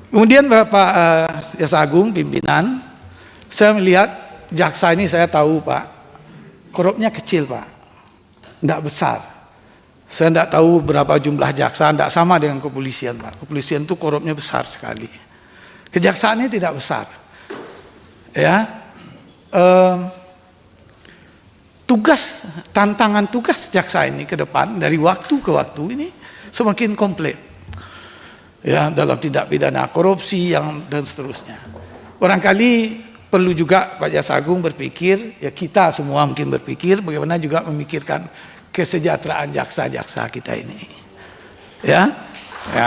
Kemudian Bapak Jaksa Agung pimpinan, saya melihat jaksa ini, saya tahu Pak, korupnya kecil Pak, tidak besar. Saya tidak tahu berapa jumlah jaksa, tidak sama dengan kepolisian Pak. Kepolisian itu korupnya besar sekali. Kejaksaannya tidak besar. Ya, tantangan tugas jaksa ini ke depan dari waktu ke waktu ini semakin komplit. Ya, dalam tindak pidana korupsi dan seterusnya. Barangkali perlu juga Pak Jaksa Agung berpikir, ya kita semua mungkin berpikir bagaimana juga memikirkan kesejahteraan jaksa-jaksa kita ini. Ya,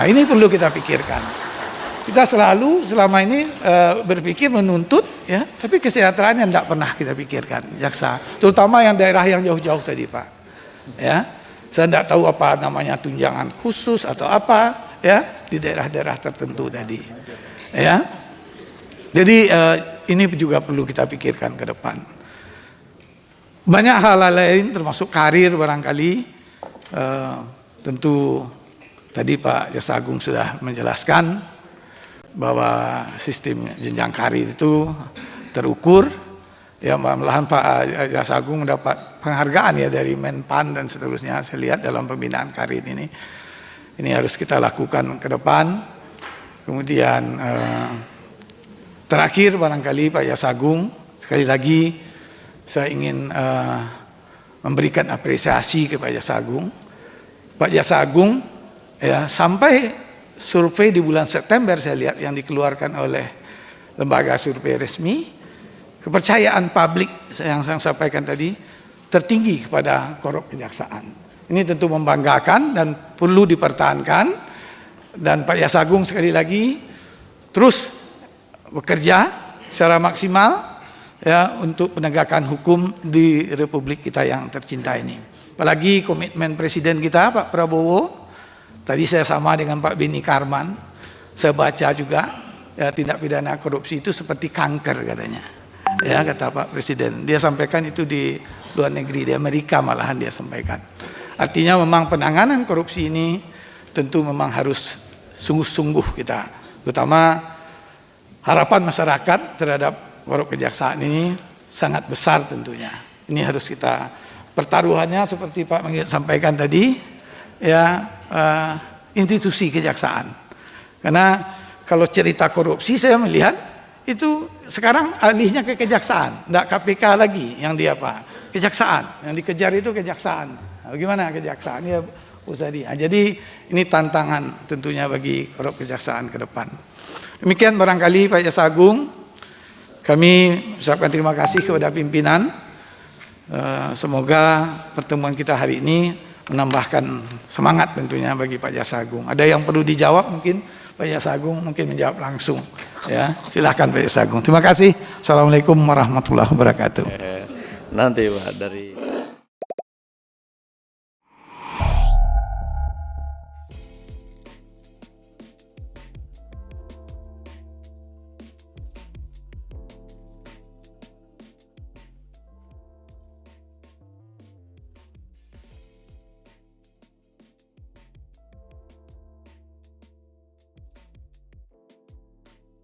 ini perlu kita pikirkan. Kita selalu selama ini berpikir menuntut, ya, tapi kesejahteraan yang tidak pernah kita pikirkan jaksa, terutama yang daerah yang jauh-jauh tadi Pak. Ya, saya tidak tahu apa namanya tunjangan khusus atau apa. Ya, di daerah-daerah tertentu tadi. Ya, jadi ini juga perlu kita pikirkan ke depan. Banyak hal lain termasuk karir barangkali. Tentu tadi Pak Jaksa Agung sudah menjelaskan bahwa sistem jenjang karir itu terukur. Ya, malahan Pak Jaksa Agung mendapat penghargaan ya dari Menpan dan seterusnya. Saya lihat dalam pembinaan karir ini. Ini harus kita lakukan ke depan. Kemudian terakhir barangkali Pak Jaksa Agung, sekali lagi saya ingin memberikan apresiasi kepada Jaksa Agung. Pak Jaksa Agung, ya, sampai survei di bulan September saya lihat yang dikeluarkan oleh lembaga survei resmi, kepercayaan publik yang saya sampaikan tadi tertinggi kepada korup kejaksaan. Ini tentu membanggakan dan perlu dipertahankan. Dan Pak Jaksa Agung sekali lagi terus bekerja secara maksimal ya untuk penegakan hukum di Republik kita yang tercinta ini. Apalagi komitmen Presiden kita Pak Prabowo. Tadi saya sama dengan Pak Beni Karman. Saya baca juga ya, tindak pidana korupsi itu seperti kanker katanya. Ya, kata Pak Presiden. Dia sampaikan itu di luar negeri, di Amerika malahan dia sampaikan. Artinya memang penanganan korupsi ini tentu memang harus sungguh-sungguh kita. Terutama harapan masyarakat terhadap korup kejaksaan ini sangat besar tentunya. Ini harus kita pertaruhannya seperti Pak Menggit sampaikan tadi, ya, institusi kejaksaan. Karena kalau cerita korupsi saya melihat itu sekarang alihnya ke kejaksaan, tidak KPK lagi yang dia Pak. Kejaksaan, yang dikejar itu kejaksaan. Bagaimana kejaksaan ya usah dia. Jadi ini tantangan tentunya bagi korup kejaksaan ke depan. Demikian barangkali Pak Jaksa Agung, kami ucapkan terima kasih kepada pimpinan. Semoga pertemuan kita hari ini menambahkan semangat tentunya bagi Pak Jaksa Agung. Ada yang perlu dijawab mungkin Pak Jaksa Agung mungkin menjawab langsung. Ya, silakan Pak Jaksa Agung. Terima kasih. Assalamualaikum warahmatullahi wabarakatuh. Nanti Pak dari